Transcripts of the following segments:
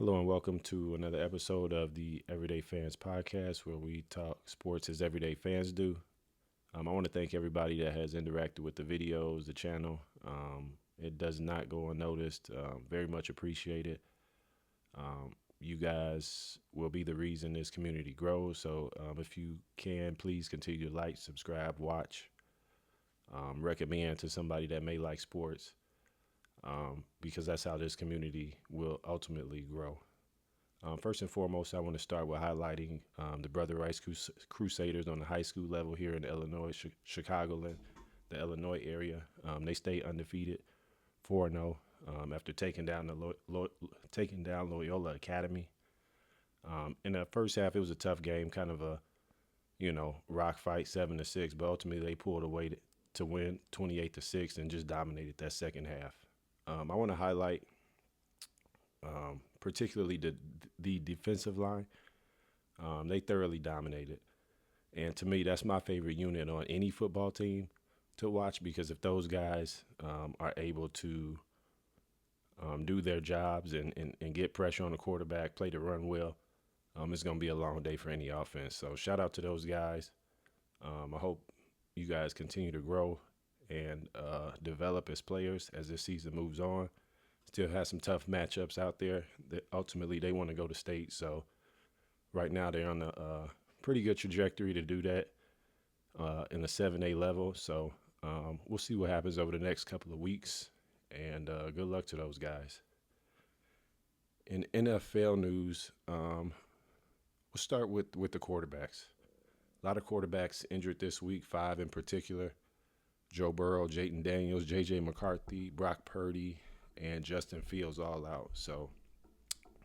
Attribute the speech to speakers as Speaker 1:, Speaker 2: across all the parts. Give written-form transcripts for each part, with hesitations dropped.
Speaker 1: Hello and welcome to another episode of the Everyday Fans podcast where we talk sports as everyday fans do. I want to thank everybody that has interacted with the videos, the channel. It does not go unnoticed. Very much appreciated. You guys will be the reason this community grows. So if you can, please continue to like, subscribe, watch, recommend to somebody that may like sports because that's how this community will ultimately grow. First and foremost, I want to start with highlighting the Brother Rice Crusaders on the high school level here in Illinois, Chicagoland, the Illinois area. They stay undefeated, 4-0 after taking down Loyola Academy. In the first half, it was a tough game, kind of a rock fight, 7-6, but ultimately they pulled away to win 28-6 and just dominated that second half. I want to highlight particularly the defensive line. They thoroughly dominated. And to me, that's my favorite unit on any football team to watch because if those guys are able to do their jobs and get pressure on the quarterback, play the run well, it's going to be a long day for any offense. So shout out to those guys. I hope you guys continue to grow and develop as players as this season moves on. Still has some tough matchups out there that ultimately they want to go to state. So right now they're on a pretty good trajectory to do that in the 7A level. So we'll see what happens over the next couple of weeks. And good luck to those guys. In NFL news, we'll start with the quarterbacks. A lot of quarterbacks injured this week, 5 in particular. Joe Burrow, Jayden Daniels, J.J. McCarthy, Brock Purdy, and Justin Fields all out. So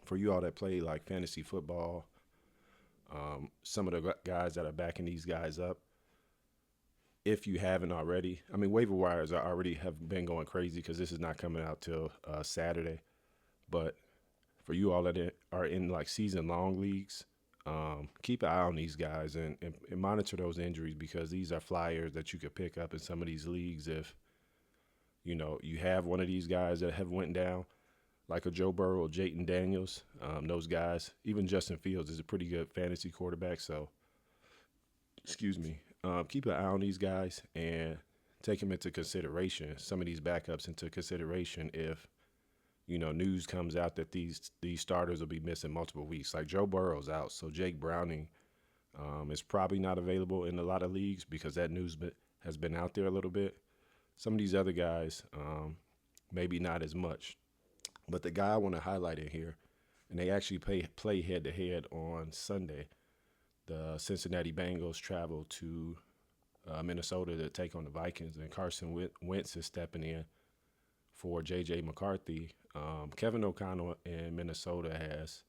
Speaker 1: for you all that play like fantasy football, some of the guys that are backing these guys up, if you haven't already, I mean, waiver wires are already have been going crazy because this is not coming out till Saturday. But for you all that are in like season-long leagues, keep an eye on these guys and monitor those injuries because these are flyers that you could pick up in some of these leagues if you have one of these guys that have went down, like a Joe Burrow or Jayden Daniels. Those guys, even Justin Fields is a pretty good fantasy quarterback. So, keep an eye on these guys and take them into consideration. Some of these backups into consideration if news comes out that these starters will be missing multiple weeks. Like Joe Burrow's out, so Jake Browning is probably not available in a lot of leagues because that news has been out there a little bit. Some of these other guys, maybe not as much. But the guy I want to highlight in here, and they actually play head-to-head on Sunday. The Cincinnati Bengals travel to Minnesota to take on the Vikings, and Carson Wentz is stepping in for J.J. McCarthy. Kevin O'Connell in Minnesota has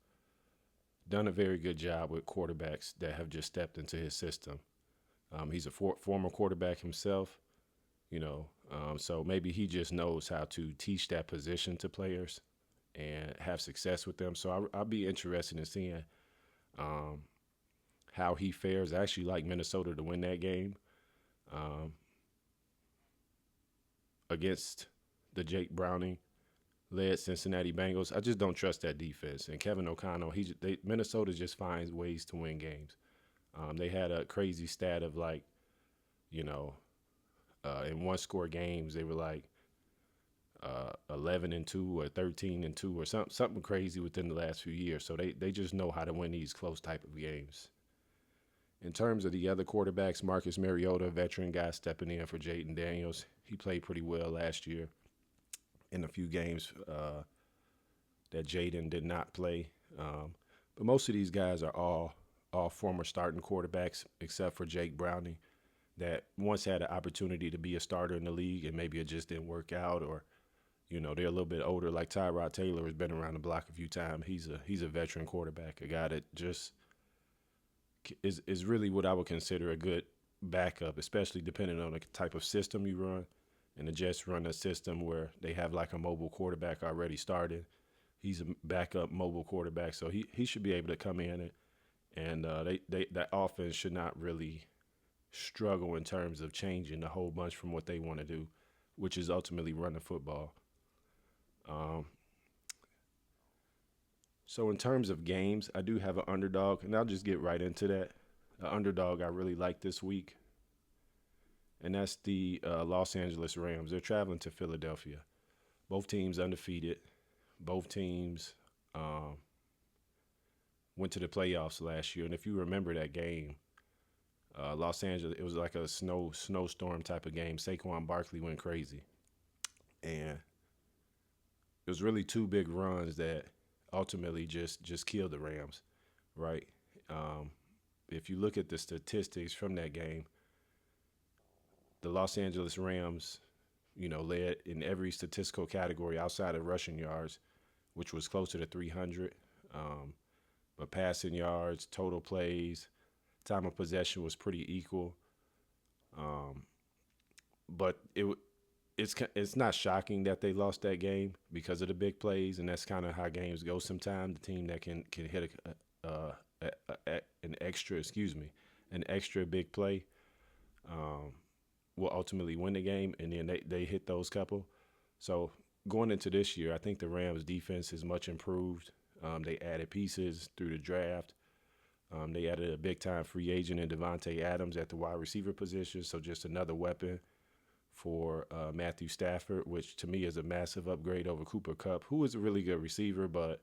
Speaker 1: done a very good job with quarterbacks that have just stepped into his system. He's a former quarterback himself. So maybe he just knows how to teach that position to players and have success with them. So I'll be interested in seeing how he fares. I actually like Minnesota to win that game against the Jake Browning-led Cincinnati Bengals. I just don't trust that defense. And Kevin O'Connell, Minnesota just finds ways to win games. They had a crazy stat of in one-score games, they were like 11-2 or 13-2 or something crazy within the last few years. So they just know how to win these close type of games. In terms of the other quarterbacks, Marcus Mariota, veteran guy stepping in for Jayden Daniels. He played pretty well last year in a few games that Jayden did not play. But most of these guys are all former starting quarterbacks except for Jake Browning, that once had an opportunity to be a starter in the league and maybe it just didn't work out, or they're a little bit older. Like Tyrod Taylor has been around the block a few times. He's a veteran quarterback, a guy that just is really what I would consider a good backup, especially depending on the type of system you run. And the Jets run a system where they have like a mobile quarterback already started. He's a backup mobile quarterback, so he should be able to come in and that offense should not really struggle in terms of changing a whole bunch from what they want to do, which is ultimately run the football. So in terms of games, I do have an underdog, and I'll just get right into that. An underdog I really like this week, and that's the Los Angeles Rams. They're traveling to Philadelphia. Both teams undefeated. Both teams um, went to the playoffs last year, and if you remember that game, Los Angeles, it was like a snowstorm type of game. Saquon Barkley went crazy, and it was really two big runs that ultimately just killed the Rams, right? Um, if you look at the statistics from that game, the Los Angeles Rams, led in every statistical category outside of rushing yards, which was closer to 300. Um, but passing yards, total plays, time of possession was pretty equal. Um, but it's not shocking that they lost that game because of the big plays, and that's kind of how games go sometimes. The team that can hit an extra big play um, will ultimately win the game, and then they hit those couple. So going into this year, I think the Rams defense is much improved. They added pieces through the draft. They added a big time free agent in Devontae Adams at the wide receiver position, so just another weapon for Matthew Stafford, which to me is a massive upgrade over Cooper Kupp, who is a really good receiver, but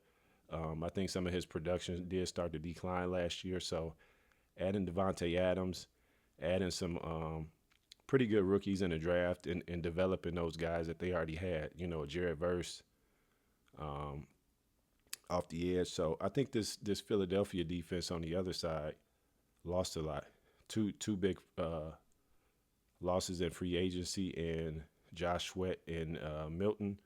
Speaker 1: I think some of his production did start to decline last year. So adding Devontae Adams, adding some pretty good rookies in the draft, and developing those guys that they already had, Jared Verse um, off the edge. So I think this Philadelphia defense on the other side lost a lot. Two big losses in free agency, and Josh Sweat and Milton,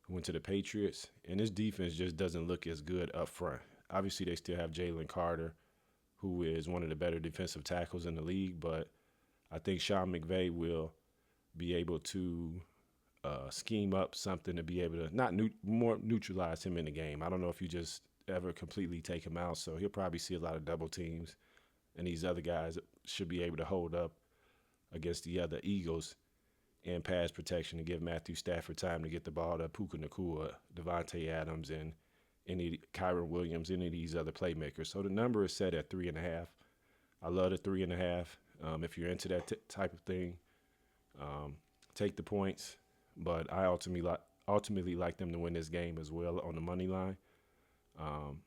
Speaker 1: who went to the Patriots. And this defense just doesn't look as good up front. Obviously, they still have Jalen Carter, who is one of the better defensive tackles in the league, but I think Sean McVay will be able to scheme up something to be able to not more neutralize him in the game. I don't know if you just ever completely take him out, so he'll probably see a lot of double teams, and these other guys should be able to hold up against the other Eagles in pass protection to give Matthew Stafford time to get the ball to Puka Nakua, Devontae Adams, and Kyron Williams, any of these other playmakers. So the number is set at 3.5. I love the 3.5. If you're into that type of thing, take the points. But I ultimately like them to win this game as well on the money line. Um,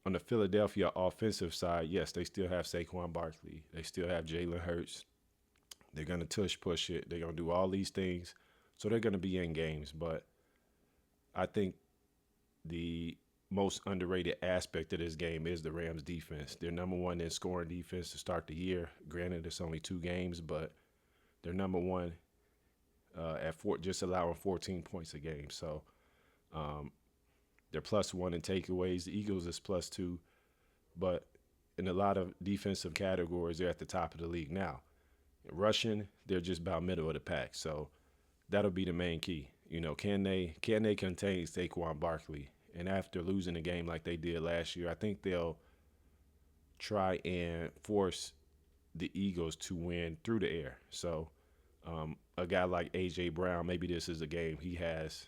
Speaker 1: on the Philadelphia offensive side, yes, they still have Saquon Barkley. They still have Jalen Hurts. They're going to push it. They're going to do all these things. So they're going to be in games. But I think the most underrated aspect of this game is the Rams defense. They're number one in scoring defense to start the year. Granted, it's only 2 games, but they're number one just allowing 14 points a game. So they're +1 in takeaways. The Eagles is +2, but in a lot of defensive categories, they're at the top of the league now. In rushing, they're just about middle of the pack. So that'll be the main key. Can they contain Saquon Barkley? And after losing a game like they did last year, I think they'll try and force the Eagles to win through the air. So a guy like A.J. Brown, maybe this is a game he has,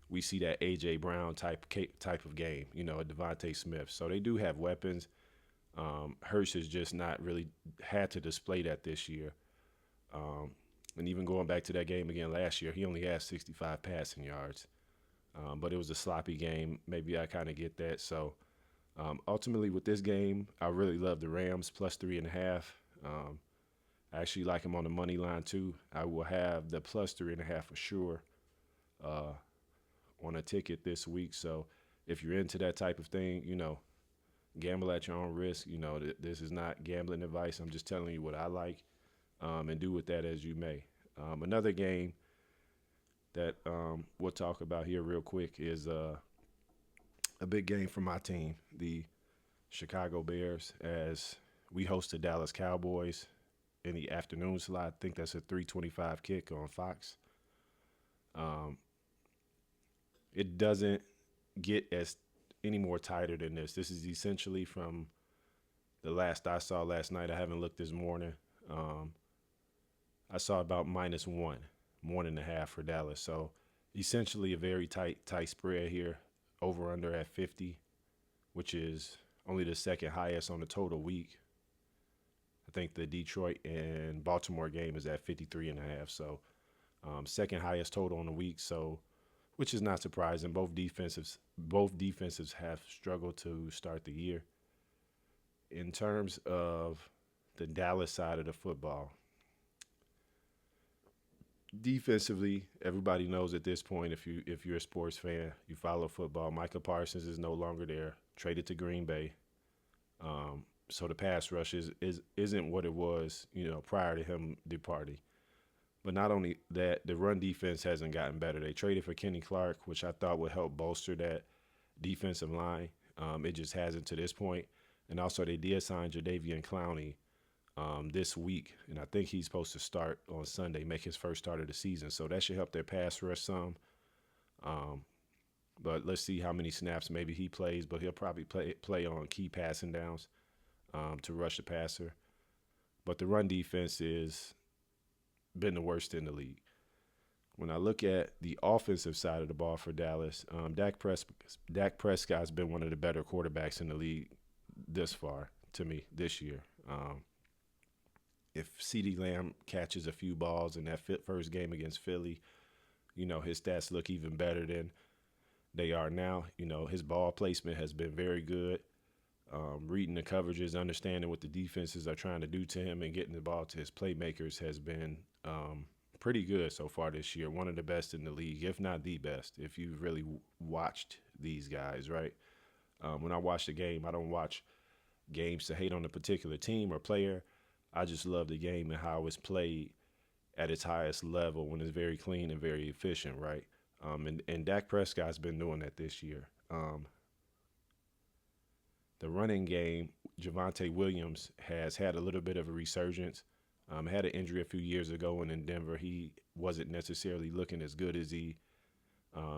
Speaker 1: we see that A.J. Brown type of game, a Devontae Smith. So they do have weapons. Hurst has just not really had to display that this year. And even going back to that game again last year, he only had 65 passing yards. But it was a sloppy game. Maybe I kind of get that. So ultimately with this game, I really love the Rams +3.5. I actually like them on the money line too. I will have the +3.5 for sure on a ticket this week. So if you're into that type of thing, gamble at your own risk. This is not gambling advice. I'm just telling you what I like, and do with that as you may. Another game that we'll talk about here real quick is a big game for my team, the Chicago Bears, as we host the Dallas Cowboys in the afternoon slot. I think that's a 3:25 kick on Fox. It doesn't get any more tighter than this. This is essentially from the last I saw last night. I haven't looked this morning. I saw about -1.5 for Dallas. So essentially a very tight spread here. over under at 50, which is only the second highest on the total week. I think the Detroit and Baltimore game is at 53 and a half. So second highest total on the week. So which is not surprising. Both defenses have struggled to start the year. In terms of the Dallas side of the football, defensively, everybody knows at this point, if you're a sports fan, you follow football, Micah Parsons is no longer there, traded to Green Bay. So the pass rush isn't what it was, prior to him departing. But not only that, the run defense hasn't gotten better. They traded for Kenny Clark, which I thought would help bolster that defensive line. It just hasn't to this point. And also, they did sign Jadeveon Clowney this week, and I think he's supposed to start on Sunday, make his first start of the season. So that should help their pass rush some. But let's see how many snaps maybe he plays. But he'll probably play on key passing downs to rush the passer. But the run defense has been the worst in the league. When I look at the offensive side of the ball for Dallas, Dak Prescott's been one of the better quarterbacks in the league this far to me this year. If CeeDee Lamb catches a few balls in that first game against Philly, his stats look even better than they are now. His ball placement has been very good. Reading the coverages, understanding what the defenses are trying to do to him, and getting the ball to his playmakers has been pretty good so far this year. One of the best in the league, if not the best, if you've really watched these guys, right? When I watch the game, I don't watch games to hate on a particular team or player. I just love the game and how it's played at its highest level when it's very clean and very efficient, right? And Dak Prescott's been doing that this year. The running game, Javonte Williams has had a little bit of a resurgence. Had an injury a few years ago, and in Denver, he wasn't necessarily looking as good as he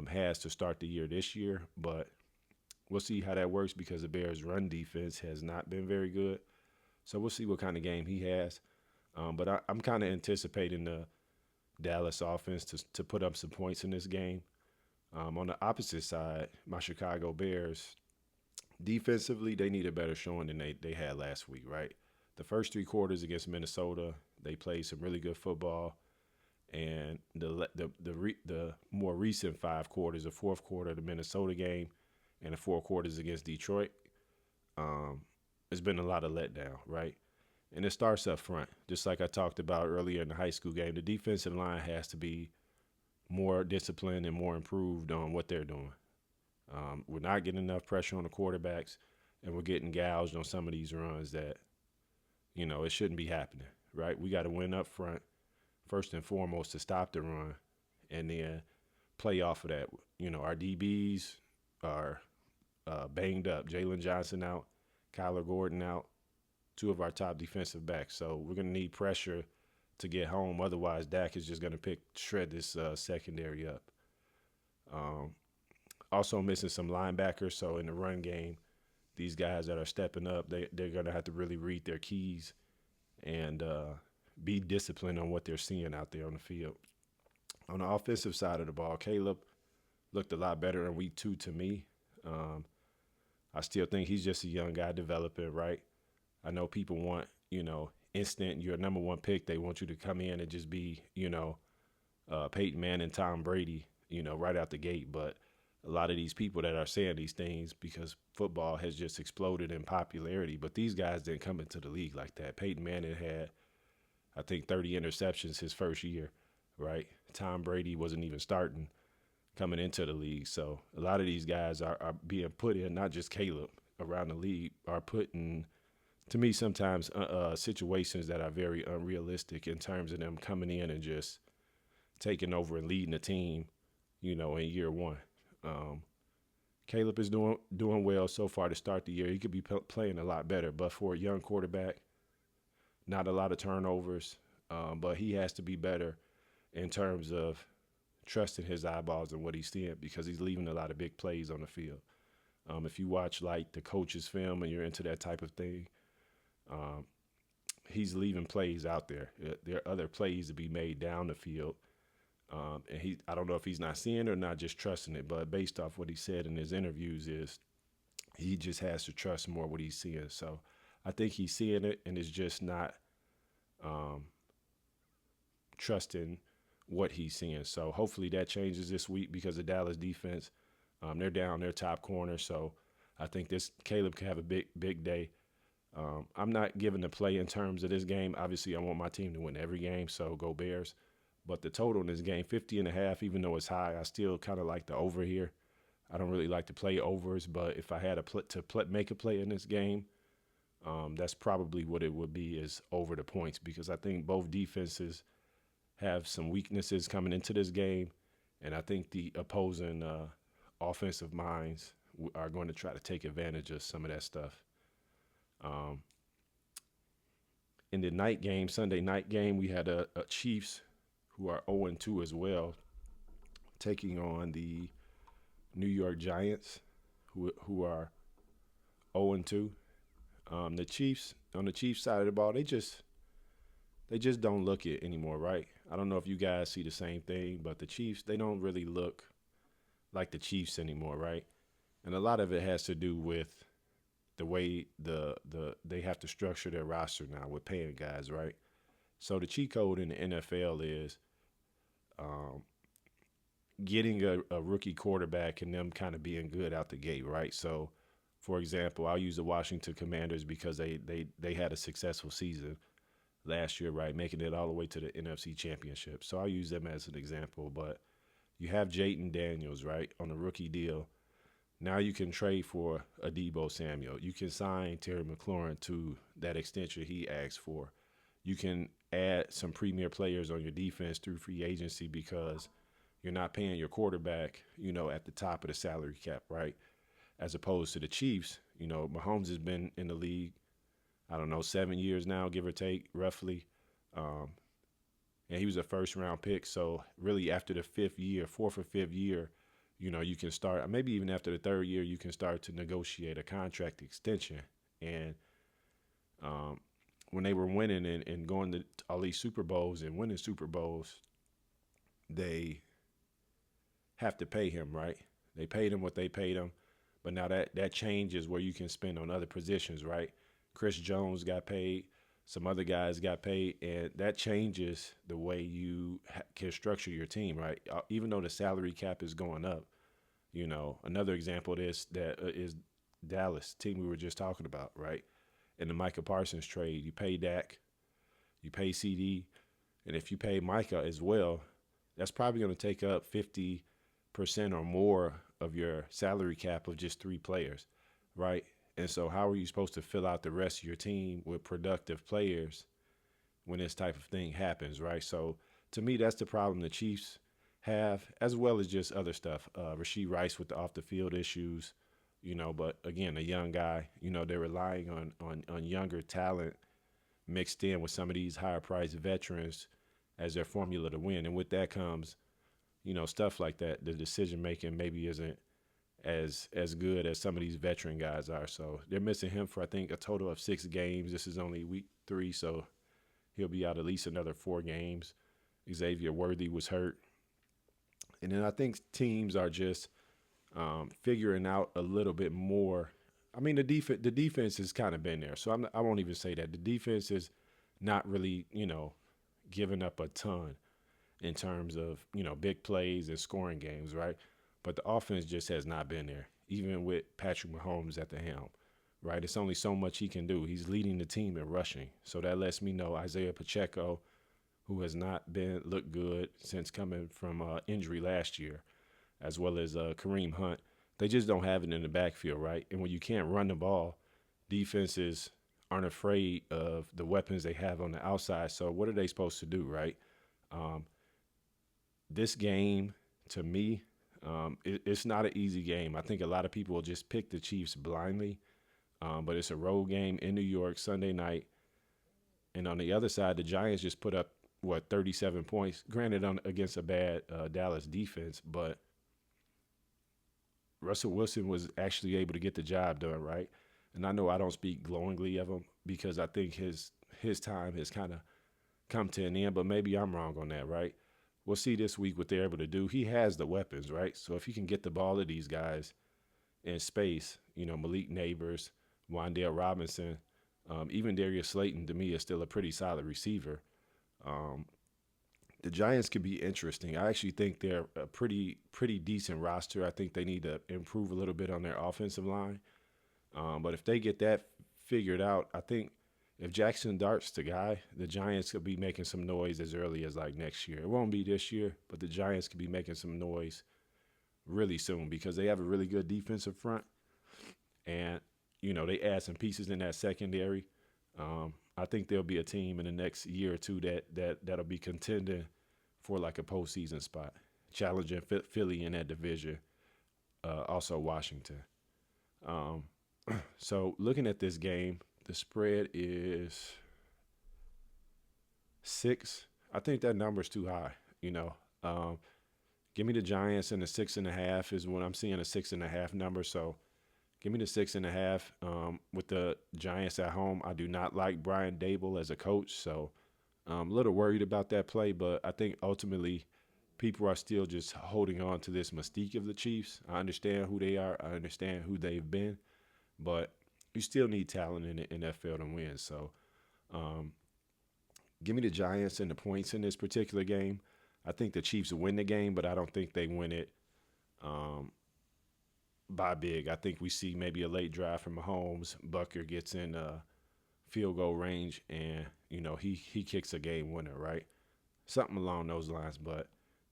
Speaker 1: has to start the year this year. But we'll see how that works because the Bears' run defense has not been very good. So we'll see what kind of game he has. But I'm kind of anticipating the Dallas offense to put up some points in this game. On the opposite side, my Chicago Bears, defensively, they need a better showing than they had last week, right? The first three quarters against Minnesota, they played some really good football. And the more recent 5 quarters, the fourth quarter of the Minnesota game and the 4 quarters against Detroit, it's been a lot of letdown, right? And it starts up front. Just like I talked about earlier in the high school game, the defensive line has to be more disciplined and more improved on what they're doing. We're not getting enough pressure on the quarterbacks, and we're getting gouged on some of these runs that, it shouldn't be happening, right? We got to win up front, first and foremost, to stop the run, and then play off of that. Our DBs are banged up. Jalen Johnson out, Kyler Gordon out, 2 of our top defensive backs. So we're going to need pressure to get home. Otherwise, Dak is just going to shred this secondary up. Also missing some linebackers. So in the run game, these guys that are stepping up, they're going to have to really read their keys and be disciplined on what they're seeing out there on the field. On the offensive side of the ball, Caleb looked a lot better in week 2 to me. I still think he's just a young guy developing, right? I know people want, instant, you're a number 1 pick. They want you to come in and just be, Peyton Manning, Tom Brady, right out the gate. But a lot of these people that are saying these things because football has just exploded in popularity. But these guys didn't come into the league like that. Peyton Manning had, I think, 30 interceptions his first year, right? Tom Brady wasn't even starting coming into the league. So a lot of these guys are being put in, not just Caleb, around the league, are put in, to me, sometimes situations that are very unrealistic in terms of them coming in and just taking over and leading the team, in year 1. Caleb is doing well so far to start the year. He could be playing a lot better, but for a young quarterback, not a lot of turnovers, but he has to be better in terms of trusting his eyeballs and what he's seeing because he's leaving a lot of big plays on the field. If you watch like the coach's film and you're into that type of thing, he's leaving plays out there. There are other plays to be made down the field And I don't know if he's not seeing it or not just trusting it, but based off what he said in his interviews, is he just has to trust more what he's seeing. So I think he's seeing it and is just not um, trusting what he's seeing. So hopefully that changes this week because the Dallas defense, they're down their top corner. So I think this Caleb could have a big day. I'm not giving the play in terms of this game. Obviously, I want my team to win every game, so go Bears. But the total in this game, 50.5, even though it's high, I still kind of like the over here. I don't really like to play overs, but if I had make a play in this game, that's probably what it would be, is over the points, because I think both defenses have some weaknesses coming into this game, and I think the opposing offensive minds are going to try to take advantage of some of that stuff. Um, in the night game, Sunday night game, we had a Chiefs who are 0-2 as well, taking on the New York Giants, who are 0-2. The Chiefs, on the Chiefs side of the ball, they just don't look it anymore, right? I don't know if you guys see the same thing, but the Chiefs, they don't really look like the Chiefs anymore, right? And a lot of it has to do with the way they have to structure their roster now with paying guys, right? So the cheat code in the NFL is getting a rookie quarterback and them kind of being good out the gate, right? So, for example, I'll use the Washington Commanders because they had a successful season last year, right, making it all the way to the NFC Championship. So I'll use them as an example. But you have Jayden Daniels, right, on a rookie deal. Now you can trade for a Deebo Samuel. You can sign Terry McLaurin to that extension he asked for. You can add some premier players on your defense through free agency because you're not paying your quarterback, at the top of the salary cap, right? As opposed to the Chiefs, Mahomes has been in the league, I don't know, 7 years now, give or take, roughly. And he was a first-round pick. So really after the fourth or fifth year, you can start, maybe even after the third year, you can start to negotiate a contract extension. And when they were winning and going to all these Super Bowls and winning Super Bowls, they have to pay him, right? They paid him what they paid him. But now that changes where you can spend on other positions, right? Chris Jones got paid. Some other guys got paid, and that changes the way you can structure your team, right? Even though the salary cap is going up, another example of this that is Dallas, team we were just talking about, right? In the Micah Parsons trade, you pay Dak, you pay CD, and if you pay Micah as well, that's probably going to take up 50% or more of your salary cap of just 3 players, right? And so how are you supposed to fill out the rest of your team with productive players when this type of thing happens, right? So to me, that's the problem the Chiefs have, as well as just other stuff. Rashee Rice with the off-the-field issues, but again, a young guy, they're relying on younger talent mixed in with some of these higher-priced veterans as their formula to win. And with that comes, stuff like that. The decision-making maybe isn't as good as some of these veteran guys are. So they're missing him for, I think, a total of 6 games. This is only week 3, so he'll be out at least another 4 games. Xavier Worthy was hurt. And then I think teams are just figuring out a little bit more. I mean, the defense has kind of been there. So I won't even say that. The defense is not really, giving up a ton in terms of, big plays and scoring games, right? But the offense just has not been there, even with Patrick Mahomes at the helm, right? It's only so much he can do. He's leading the team in rushing. So that lets me know Isaiah Pacheco, who has not looked good since coming from injury last year, as well as Kareem Hunt, they just don't have it in the backfield, right? And when you can't run the ball, defenses aren't afraid of the weapons they have on the outside. So what are they supposed to do, right? This game, to me, it's not an easy game. I think a lot of people will just pick the Chiefs blindly, but it's a road game in New York Sunday night. And on the other side, the Giants just put up, 37 points, granted against a bad Dallas defense, but Russell Wilson was actually able to get the job done, right? And I know I don't speak glowingly of him because I think his time has kind of come to an end, but maybe I'm wrong on that, right? we'll see this week what they're able to do. He has the weapons, right? So if he can get the ball to these guys in space, Malik Neighbors, Wandale Robinson, even Darius Slayton to me is still a pretty solid receiver. Um, the Giants could be interesting. I actually think they're a pretty decent roster. I think they need to improve a little bit on their offensive line. But if they get that figured out, I think if Jackson Dart's the guy, the Giants could be making some noise as early as like next year. It won't be this year, but the Giants could be making some noise really soon because they have a really good defensive front, and they add some pieces in that secondary. I think there'll be a team in the next year or two that'll be contending for like a postseason spot, challenging Philly in that division. Also Washington. Um, so looking at this game, the spread is 6. I think that number's too high. You know, um, give me the Giants and the 6.5 is what I'm seeing, a 6.5 number. So give me the 6.5 with the Giants at home. I do not like Brian Dable as a coach, so I'm a little worried about that play. But I think ultimately people are still just holding on to this mystique of the Chiefs. I understand who they are. I understand who they've been, but you still need talent in the NFL to win. So um, give me the Giants and the points in this particular game. I think the Chiefs win the game, but I don't think they win it um, by big. I think we see maybe a late drive from Mahomes. Bucker gets in field goal range, and he kicks a game winner, right? Something along those lines. But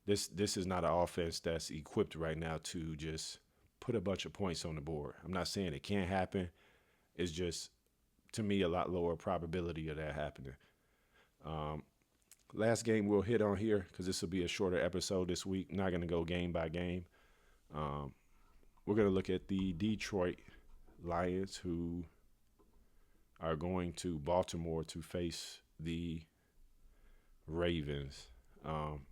Speaker 1: this is not an offense that's equipped right now to just put a bunch of points on the board. I'm not saying it can't happen. It's just to me a lot lower probability of that happening. Um, Last game we'll hit on here because this will be a shorter episode this week. Not going to go game by game. Um, we're going to look at the Detroit Lions, who are going to Baltimore to face the Ravens. Um,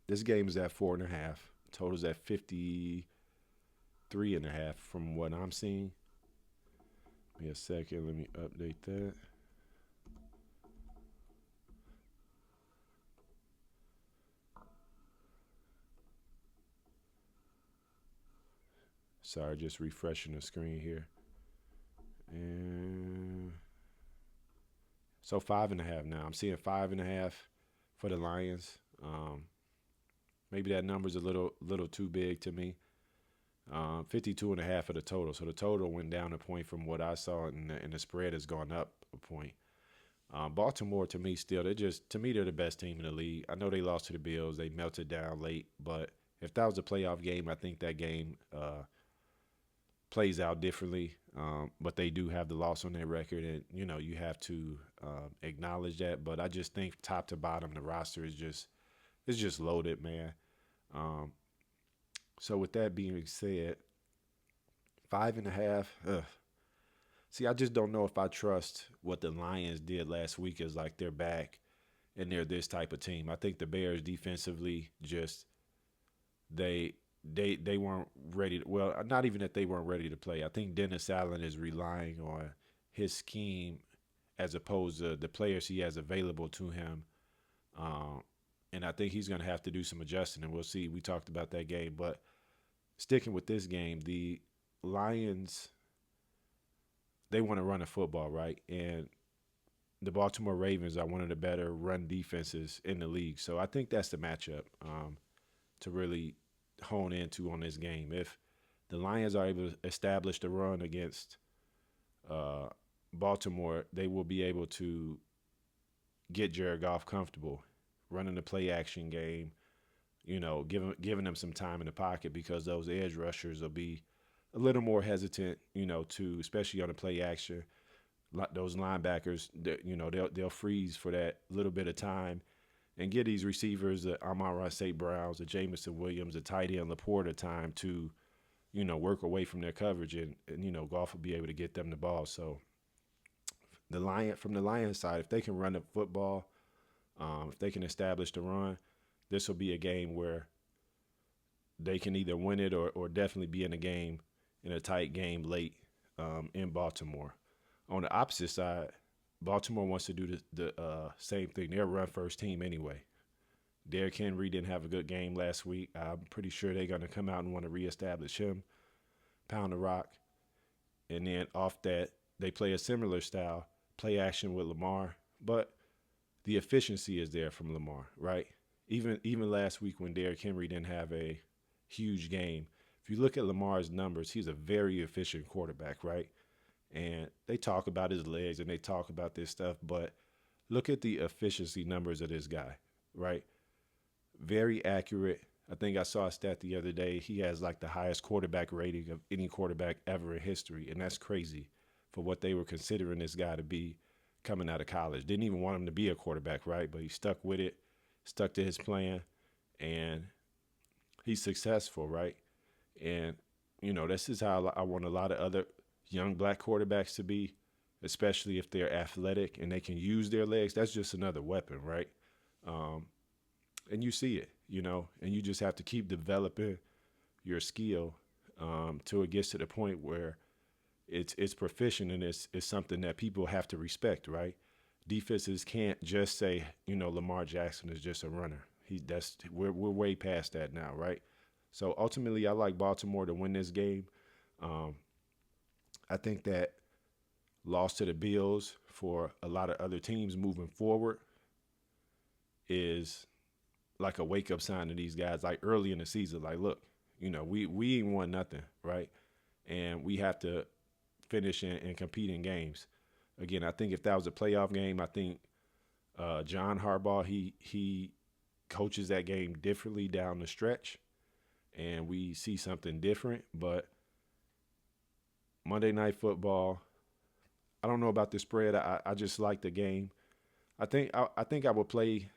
Speaker 1: this game is at 4.5. Total's at 53.5 from what I'm seeing. Give me a second. Let me update that. Sorry, just refreshing the screen here. And so 5.5 now. I'm seeing 5.5 for the Lions. Maybe that number's a little too big to me. 52.5 for the total. So the total went down a point from what I saw, and the spread has gone up a point. Baltimore, to me, still, they're the best team in the league. I know they lost to the Bills. They melted down late, but if that was a playoff game, I think that game plays out differently. But they do have the loss on their record, and you have to acknowledge that. But I just think top to bottom, the roster is just loaded, man. Um, so with that being said, 5.5. See, I just don't know if I trust what the Lions did last week as like they're back and they're this type of team. I think the Bears defensively just they weren't ready to, well, not even that they weren't ready to play. I think Dennis Allen is relying on his scheme as opposed to the players he has available to him. Um, and I think he's going to have to do some adjusting, and we'll see. We talked about that game, but sticking with this game, the Lions, they want to run a football, right? And the Baltimore Ravens are one of the better run defenses in the league. So I think that's the matchup to really hone into on this game. If the Lions are able to establish the run against uh, Baltimore, they will be able to get Jared Goff comfortable running the play action game, giving them some time in the pocket because those edge rushers will be a little more hesitant, to especially on the play action. Those linebackers, they'll freeze for that little bit of time and give these receivers, the Amon-Ra St. Browns, the Jameson Williams, the tight end Laporta time to, work away from their coverage, and Goff will be able to get them the ball. So from the Lions side, if they can run the football, if they can establish the run, this will be a game where they can either win it or definitely be in a game, in a tight game late in Baltimore. On the opposite side, Baltimore wants to do the same thing. They're a run-first team anyway. Derrick Henry didn't have a good game last week. I'm pretty sure they're going to come out and want to reestablish him, pound the rock. And then off that, they play a similar style, play action with Lamar. But the efficiency is there from Lamar, right? Even last week when Derrick Henry didn't have a huge game, if you look at Lamar's numbers, he's a very efficient quarterback, right? And they talk about his legs and they talk about this stuff, but look at the efficiency numbers of this guy, right? Very accurate. I think I saw a stat the other day. He has like the highest quarterback rating of any quarterback ever in history, and that's crazy for what they were considering this guy to be coming out of college. Didn't even want him to be a quarterback, right? But he stuck with it, stuck to his plan, and he's successful, right? And, this is how I want a lot of other young black quarterbacks to be, especially if they're athletic and they can use their legs. That's just another weapon, right? And you see it, and you just have to keep developing your skill till it gets to the point where it's proficient and it's something that people have to respect, right? Defenses can't just say, Lamar Jackson is just a runner. We're way past that now, right? So ultimately, I like Baltimore to win this game. I think that loss to the Bills for a lot of other teams moving forward is like a wake-up sign to these guys, like early in the season. Like, look, we ain't won nothing, right? And we have to finish and compete in games. Again, I think if that was a playoff game, I think John Harbaugh, he coaches that game differently down the stretch, and we see something different. But Monday Night Football, I don't know about the spread. I just like the game. I think I would play.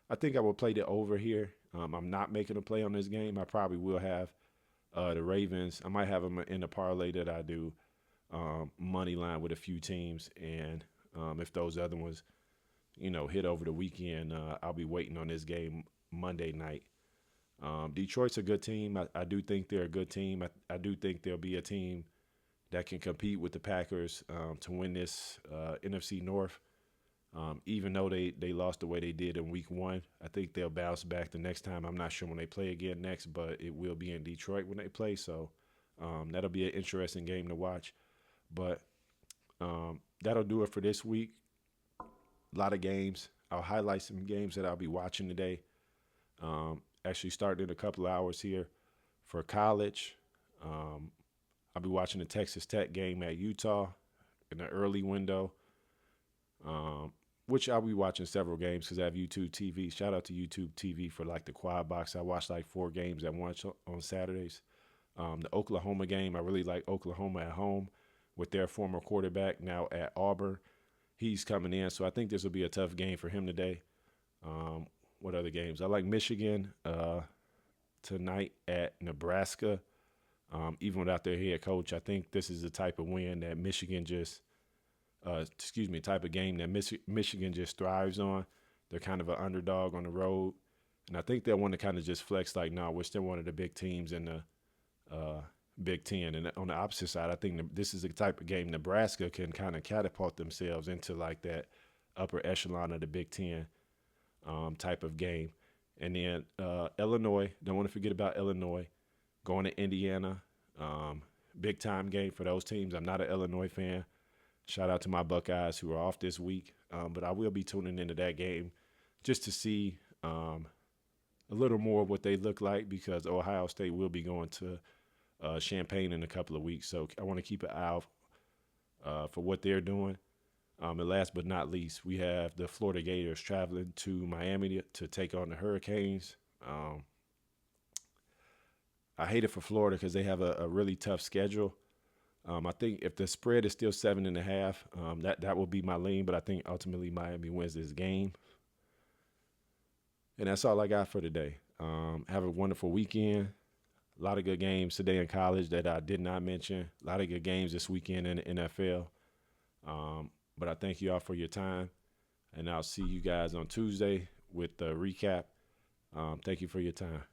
Speaker 1: I think I will play the over here. I'm not making a play on this game. I probably will have the Ravens. I might have them in the parlay that I do, money line with a few teams. And if those other ones, hit over the weekend, I'll be waiting on this game Monday night. Detroit's a good team. I do think they're a good team. I do think they'll be a team that can compete with the Packers to win this NFC North. Even though they lost the way they did in week 1, I think they'll bounce back the next time. I'm not sure when they play again next, but it will be in Detroit when they play. So that'll be an interesting game to watch. But that'll do it for this week. A lot of games. I'll highlight some games that I'll be watching today. Actually starting in a couple of hours here for college. I'll be watching the Texas Tech game at Utah in the early window. Which I'll be watching several games because I have YouTube TV. Shout out to YouTube TV for like the quad box. I watched like 4 games at once on Saturdays. The Oklahoma game, I really like Oklahoma at home with their former quarterback now at Auburn. He's coming in, so I think this will be a tough game for him today. What other games? I like Michigan tonight at Nebraska. Even without their head coach, I think this is the type of win that Michigan type of game that Michigan just thrives on. They're kind of an underdog on the road. And I think they'll want to kind of just flex like, no, we're still one of the big teams in the Big Ten. And on the opposite side, I think this is the type of game Nebraska can kind of catapult themselves into like that upper echelon of the Big Ten type of game. And then Illinois, don't want to forget about Illinois, going to Indiana. Big time game for those teams. I'm not an Illinois fan. Shout out to my Buckeyes who are off this week. But I will be tuning into that game just to see a little more of what they look like because Ohio State will be going to Champaign in a couple of weeks. So I want to keep an eye out for what they're doing. And last but not least, we have the Florida Gators traveling to Miami to take on the Hurricanes. I hate it for Florida because they have a really tough schedule. I think if the spread is still 7.5, that will be my lean, but I think ultimately Miami wins this game. And that's all I got for today. Have a wonderful weekend. A lot of good games today in college that I did not mention. A lot of good games this weekend in the NFL. But I thank you all for your time, and I'll see you guys on Tuesday with the recap. Thank you for your time.